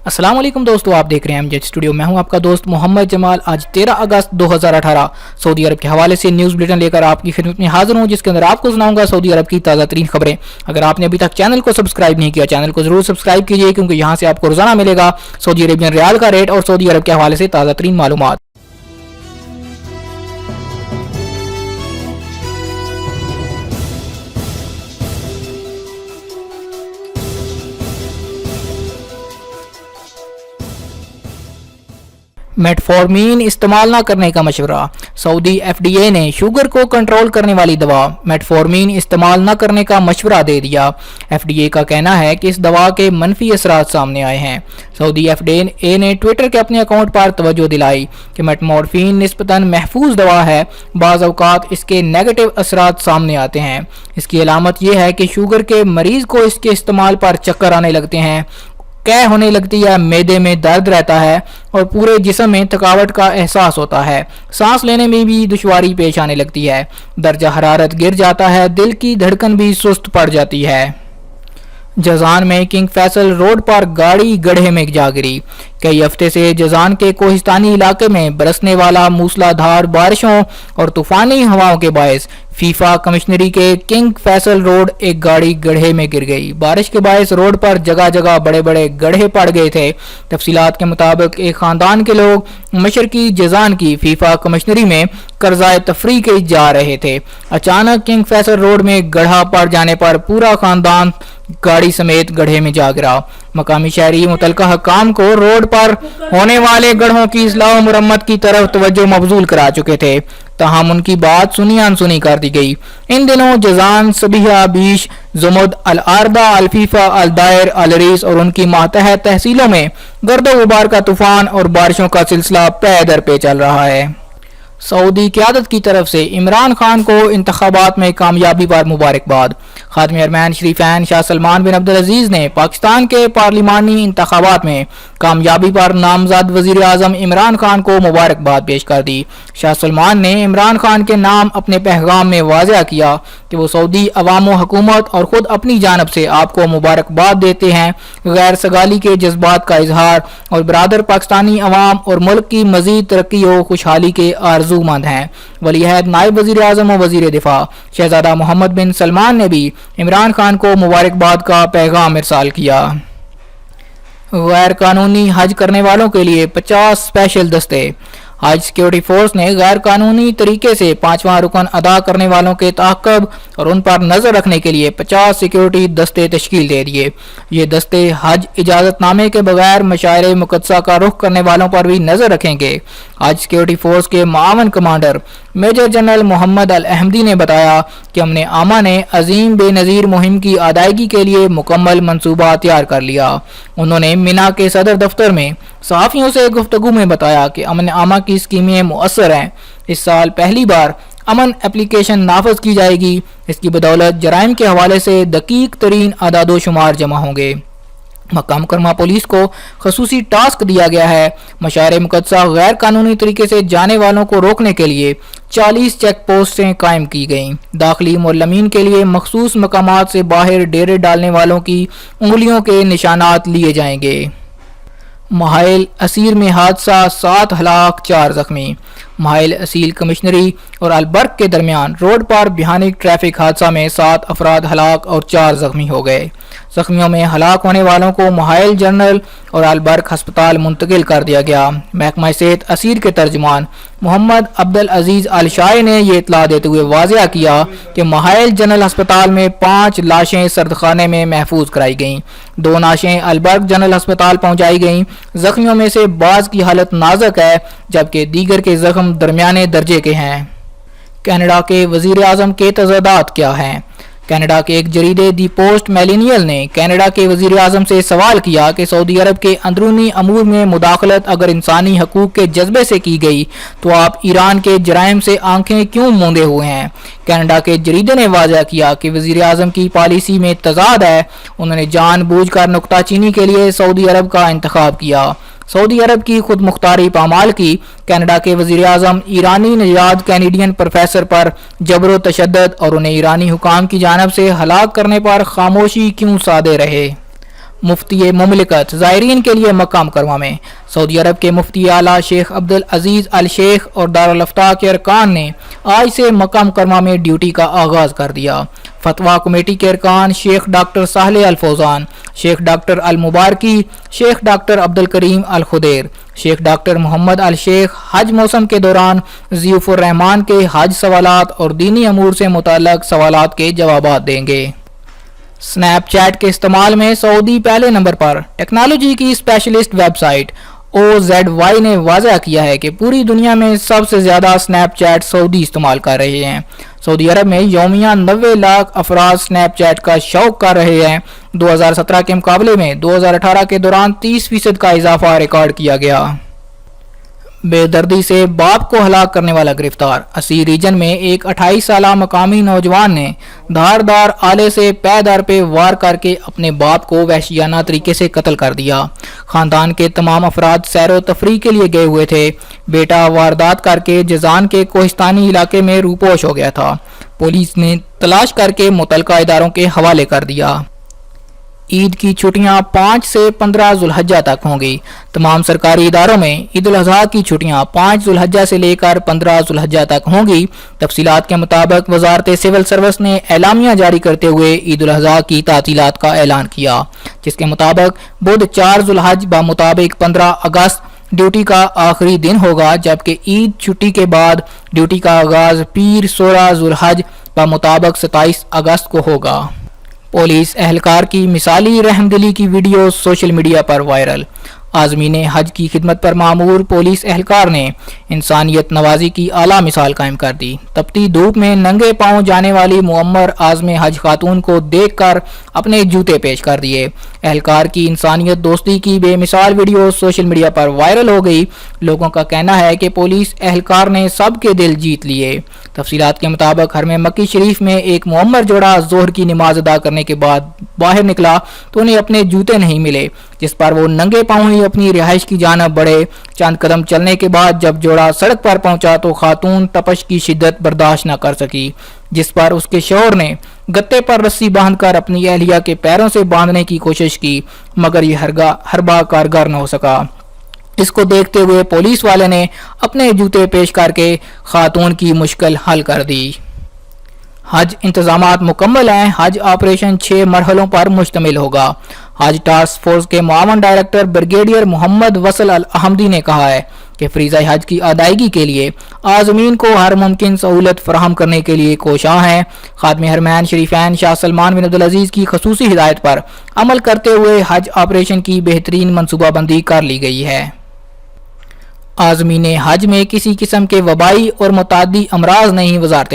السلام علیکم دوستو، آپ دیکھ رہے ہیں امجد اسٹوڈیو. میں ہوں آپ کا دوست محمد جمال. آج 13 اگست 2018 سعودی عرب کے حوالے سے نیوز بلیٹن لے کر آپ کی خدمت میں حاضر ہوں، جس کے اندر آپ کو سناؤں گا سعودی عرب کی تازہ ترین خبریں. اگر آپ نے ابھی تک چینل کو سبسکرائب نہیں کیا، چینل کو ضرور سبسکرائب کیجئے، کیونکہ یہاں سے آپ کو روزانہ ملے گا سعودی عربین ریال کا ریٹ اور سعودی عرب کے حوالے سے تازہ ترین معلومات. میٹفورمین استعمال نہ کرنے کا مشورہ. سعودی ایف ڈی اے نے شوگر کو کنٹرول کرنے والی دوا میٹفورمین استعمال نہ کرنے کا مشورہ دے دیا. ایف ڈی اے کا کہنا ہے کہ اس دوا کے منفی اثرات سامنے آئے ہیں. سعودی ایف ڈی اے نے ٹویٹر کے اپنے اکاؤنٹ پر توجہ دلائی کہ میٹفورمین نسبتاً محفوظ دوا ہے. بعض اوقات اس کے نیگیٹو اثرات سامنے آتے ہیں. اس کی علامت یہ ہے کہ شوگر کے مریض کو اس کے استعمال پر چکر آنے لگتے ہیں، قے ہونے لگتی ہے، معدے میں درد رہتا ہے اور پورے جسم میں تھکاوٹ کا احساس ہوتا ہے. سانس لینے میں بھی دشواری پیش آنے لگتی ہے. درجہ حرارت گر جاتا ہے، دل کی دھڑکن بھی سست پڑ جاتی ہے. جازان میں کنگ فیصل روڈ پر گاڑی گڑھے میں جا گری. کئی ہفتے سے جازان کے کوہستانی علاقے میں برسنے والا موسلا دھار بارشوں اور طوفانی ہواؤں کے باعث فیفا کمشنری کے کنگ فیصل روڈ ایک گاڑی گڑھے میں گر گئی. بارش کے باعث روڈ پر جگہ جگہ بڑے بڑے گڑھے پڑ گئے تھے. تفصیلات کے مطابق ایک خاندان کے لوگ مشرقی جازان کی فیفا کمشنری میں قرضۂ تفریح کے جا رہے تھے. اچانک کنگ فیصل روڈ میں گڑھا پڑ جانے پر پورا خاندان گاڑی سمیت گڑھے میں جا گرا. مقامی شہری متعلقہ حکام کو روڈ پر ہونے والے گڑھوں کی اصلاح و مرمت کی طرف توجہ مبذول کرا چکے تھے، تاہم ان کی بات سنی انسنی کر دی گئی. ان دنوں جازان، سبیہ، بیش، زمد، العارضہ، الفیفا، الدائر، العریس اور ان کی ماتحت تحصیلوں میں گرد و غبار کا طوفان اور بارشوں کا سلسلہ پے در پے چل رہا ہے. سعودی قیادت کی طرف سے عمران خان کو انتخابات میں کامیابی پر مبارکباد. خادم ارمین شریفین شاہ سلمان بن عبدالعزیز نے پاکستان کے پارلیمانی انتخابات میں کامیابی پر نامزد وزیر اعظم عمران خان کو مبارکباد پیش کر دی. شاہ سلمان نے عمران خان کے نام اپنے پیغام میں واضح کیا کہ وہ سعودی عوام و حکومت اور خود اپنی جانب سے آپ کو مبارکباد دیتے ہیں. غیر سگالی کے جذبات کا اظہار اور برادر پاکستانی عوام اور ملک کی مزید ترقی و خوشحالی کے آرزو مند ہیں. ولی عہد نائب وزیر اعظم و وزیر دفاع شہزادہ محمد بن سلمان نے بھی عمران خان کو مبارکباد کا پیغام ارسال کیا. غیر قانونی حج کرنے والوں کے لیے 50 اسپیشل دستے. حج سیکیورٹی فورس نے غیر قانونی طریقے سے 5واں رکن ادا کرنے والوں کے تعاقب اور ان پر نظر رکھنے کے لیے 50 سیکیورٹی دستے تشکیل دے دیے. یہ دستے حج اجازت نامے کے بغیر مشاعر مقدسہ کا رخ کرنے والوں پر بھی نظر رکھیں گے. حج سیکیورٹی فورس کے معاون کمانڈر میجر جنرل محمد الاحمدی نے بتایا کہ امن عامہ نے عظیم بے نظیر مہم کی ادائیگی کے لیے مکمل منصوبہ تیار کر لیا. انہوں نے مینا کے صدر دفتر میں صحافیوں سے گفتگو میں بتایا کہ امن عامہ کی اسکیمیں مؤثر ہیں. اس سال پہلی بار امن اپلیکیشن نافذ کی جائے گی. اس کی بدولت جرائم کے حوالے سے دقیق ترین اعداد و شمار جمع ہوں گے. مکہ مکرمہ پولیس کو خصوصی ٹاسک دیا گیا ہے. مشاعر مقدسہ غیر قانونی طریقے سے جانے والوں کو روکنے کے لیے 40 چیک پوسٹیں قائم کی گئیں. داخلی معلمین کے لیے مخصوص مقامات سے باہر ڈیرے ڈالنے والوں کی انگلیوں کے نشانات لیے جائیں گے. مہائل اسیر میں حادثہ، 7 ہلاک 4 زخمی. مہائل اسیل کمشنری اور البرق کے درمیان روڈ پر بھیانک ٹریفک حادثہ میں 7 افراد ہلاک اور 4 زخمی ہو گئے. زخمیوں میں ہلاک ہونے والوں کو مہائل جنرل اور البرق ہسپتال منتقل کر دیا گیا. محکمہ صحت اسیر کے ترجمان محمد عبدالعزیز الشائع نے یہ اطلاع دیتے ہوئے واضح کیا کہ مہائل جنرل ہسپتال میں 5 لاشیں سردخانے میں محفوظ کرائی گئیں. 2 لاشیں البرق جنرل ہسپتال پہنچائی گئیں. زخمیوں میں سے بعض کی حالت نازک ہے جبکہ دیگر کے زخم درمیانے درجے کے ہیں. کینیڈا کے وزیر اعظم کے تضادات کیا ہیں؟ کینیڈا کے ایک جریدے دی پوسٹ میلینیل نے کینیڈا کے وزیر اعظم سے سوال کیا کہ سعودی عرب کے اندرونی امور میں مداخلت اگر انسانی حقوق کے جذبے سے کی گئی تو آپ ایران کے جرائم سے آنکھیں کیوں موندے ہوئے ہیں؟ کینیڈا کے جریدے نے واضح کیا کہ وزیر اعظم کی پالیسی میں تضاد ہے. انہوں نے جان بوجھ کر نکتہ چینی کے لیے سعودی عرب کا انتخاب کیا. سعودی عرب کی خود مختاری پامال کی. کینیڈا کے وزیر اعظم ایرانی نژاد کینیڈین پروفیسر پر جبر و تشدد اور انہیں ایرانی حکام کی جانب سے ہلاک کرنے پر خاموشی کیوں سادے رہے؟ مفتی مملکت زائرین کے لیے مقام کرما میں سعودی عرب کے مفتی اعلیٰ شیخ عبدالعزیز الشیخ اور دارالفتہ کے ارکان نے آج سے مقام کرما میں ڈیوٹی کا آغاز کر دیا۔ فتویٰ کمیٹی کے ارکان شیخ ڈاکٹر صالح الفوزان، شیخ ڈاکٹر المبارکی، شیخ ڈاکٹر عبدالکریم الخدیر، شیخ ڈاکٹر محمد الشیخ حج موسم کے دوران ضیوف الرحمان کے حج سوالات اور دینی امور سے متعلق سوالات کے جوابات دیں گے۔ سنیپ چیٹ کے استعمال میں سعودی پہلے نمبر پر۔ ٹیکنالوجی کی اسپیشلسٹ ویب سائٹ OZY نے واضح کیا ہے کہ پوری دنیا میں سب سے زیادہ سنیپ چیٹ سعودی استعمال کر رہے ہیں۔ سعودی عرب میں یومیہ 90 لاکھ افراد سنیپ چیٹ کا شوق کر رہے ہیں۔ 2017 کے مقابلے میں 2018 کے دوران 30% کا اضافہ ریکارڈ کیا گیا۔ بے دردی سے باپ کو ہلاک کرنے والا گرفتار۔ اسی ریجن میں ایک 28 سالہ مقامی نوجوان نے دھاردار آلے سے پے در پہ وار کر کے اپنے باپ کو وحشیانہ طریقے سے قتل کر دیا۔ خاندان کے تمام افراد سیر و تفریح کے لیے گئے ہوئے تھے۔ بیٹا واردات کر کے جازان کے کوہستانی علاقے میں روپوش ہو گیا تھا۔ پولیس نے تلاش کر کے متعلقہ اداروں کے حوالے کر دیا۔ عید کی چھٹیاں 5 سے 15 ذوالحجہ تک ہوں گی۔ تمام سرکاری اداروں میں عید الاضحیٰ کی چھٹیاں 5 ذوالحجہ سے لے کر 15 ذوالحجہ تک ہوں گی۔ تفصیلات کے مطابق وزارت سول سروس نے اعلامیہ جاری کرتے ہوئے عید الاضحیٰ کی تعطیلات کا اعلان کیا، جس کے مطابق بدھ 4 ذوالحج بمطابق 15 اگست ڈیوٹی کا آخری دن ہوگا، جبکہ عید چھٹی کے بعد ڈیوٹی کا آغاز پیر 16 ذوالحج بمطابق 27 اگست کو ہوگا۔ پولیس اہلکار کی مثالی رحمدلی کی ویڈیو سوشل میڈیا پر وائرل۔ عازمین حج کی خدمت پر معمور پولیس اہلکار نے انسانیت نوازی کی اعلیٰ مثال قائم کر دی۔ تپتی دھوپ میں ننگے پاؤں جانے والی معمر عازم حج خاتون کو دیکھ کر اپنے جوتے پیش کر دیے۔ اہلکار کی انسانیت دوستی کی بے مثال ویڈیو سوشل میڈیا پر وائرل ہو گئی۔ لوگوں کا کہنا ہے کہ پولیس اہلکار نے سب کے دل جیت لیے۔ تفصیلات کے مطابق حرم مکی شریف میں ایک معمر جوڑا ظہر کی نماز ادا کرنے کے بعد باہر نکلا تو انہیں اپنے جوتے نہیں ملے، جس پر وہ ننگے پاؤں ہی اپنی رہائش کی جانب بڑھے۔ چند قدم چلنے کے بعد جب جوڑا سڑک پر پہنچا تو خاتون تپش کی شدت برداشت نہ کر سکی، جس پر اس کے شوہر نے گتے پر رسی باندھ کر اپنی اہلیہ کے پیروں سے باندھنے کی کوشش کی، مگر یہ ہربا کارگر نہ ہو سکا۔ اس کو دیکھتے ہوئے پولیس والے نے اپنے جوتے پیش کر کے خاتون کی مشکل حل کر دی۔ حج انتظامات مکمل ہیں۔ حج آپریشن 6 مرحلوں پر مشتمل ہوگا۔ حج ٹاسک فورس کے معاون ڈائریکٹر بریگیڈیئر محمد وصل الاحمدی نے کہا ہے کہ فریضہ حج کی ادائیگی کے لیے عازمین کو ہر ممکن سہولت فراہم کرنے کے لیے کوشاں ہیں۔ خادم حرمین شریفین شاہ سلمان بن عبدالعزیز کی خصوصی ہدایت پر عمل کرتے ہوئے حج آپریشن کی بہترین منصوبہ بندی کر لی گئی ہے۔ عازمین حج میں کسی قسم کے وبائی اور متعدی امراض نہیں۔ وزارت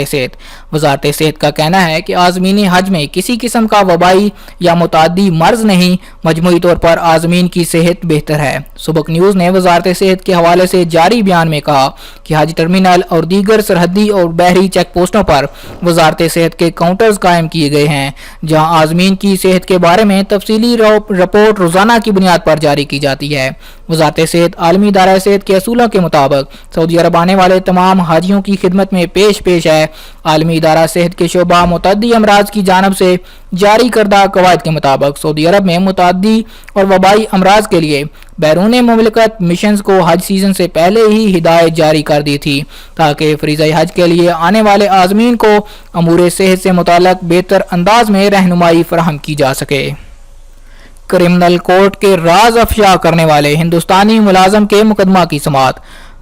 صحت کا کہنا ہے کہ عازمین حج میں کسی قسم کا وبائی یا متعدی مرض نہیں۔ مجموعی طور پر عازمین کی صحت بہتر ہے۔ سبق نیوز نے وزارت صحت کے حوالے سے جاری بیان میں کہا کہ حج ٹرمینل اور دیگر سرحدی اور بحری چیک پوسٹوں پر وزارت صحت کے کاؤنٹرز قائم کیے گئے ہیں، جہاں عازمین کی صحت کے بارے میں تفصیلی رپورٹ روزانہ کی بنیاد پر جاری کی جاتی ہے۔ وزارت صحت عالمی ادارہ صحت کے اصولوں کے مطابق سعودی عرب آنے والے تمام حاجیوں کی خدمت میں پیش ہے۔ عالمی ادارہ صحت کے شعبہ متعدی امراض کی جانب سے جاری کردہ قواعد کے مطابق سعودی عرب میں متعدی اور وبائی امراض کے لیے بیرون مملکت مشنز کو حج سیزن سے پہلے ہی ہدایت جاری کر دی تھی، تاکہ فریضہ حج کے لیے آنے والے عازمین کو امور صحت سے متعلق بہتر انداز میں رہنمائی فراہم کی جا سکے۔ کرمنل کورٹ کے راز افشا کرنے والے ہندوستانی ملازم کے مقدمہ کی سماعت۔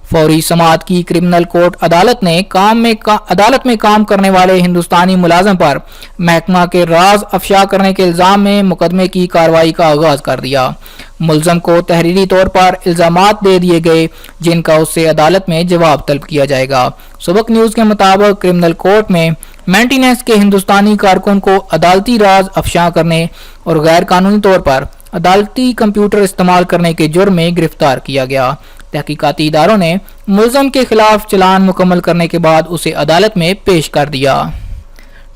فوری سماعت کی کرمنل کورٹ عدالت نے عدالت میں کام کرنے والے ہندوستانی ملازم پر محکمہ کے راز افشا کرنے کے الزام میں مقدمے کی کارروائی کا آغاز کر دیا۔ ملزم کو تحریری طور پر الزامات دے دیے گئے، جن کا اس سے عدالت میں جواب طلب کیا جائے گا۔ سبق نیوز کے مطابق کرمنل کورٹ میں مینٹیننس کے ہندوستانی کارکن کو عدالتی راز افشا کرنے اور غیر قانونی طور پر عدالتی کمپیوٹر استعمال کرنے کے جرم میں گرفتار کیا گیا۔ تحقیقاتی اداروں نے ملزم کے خلاف چلان مکمل کرنے کے بعد اسے عدالت میں پیش کر دیا۔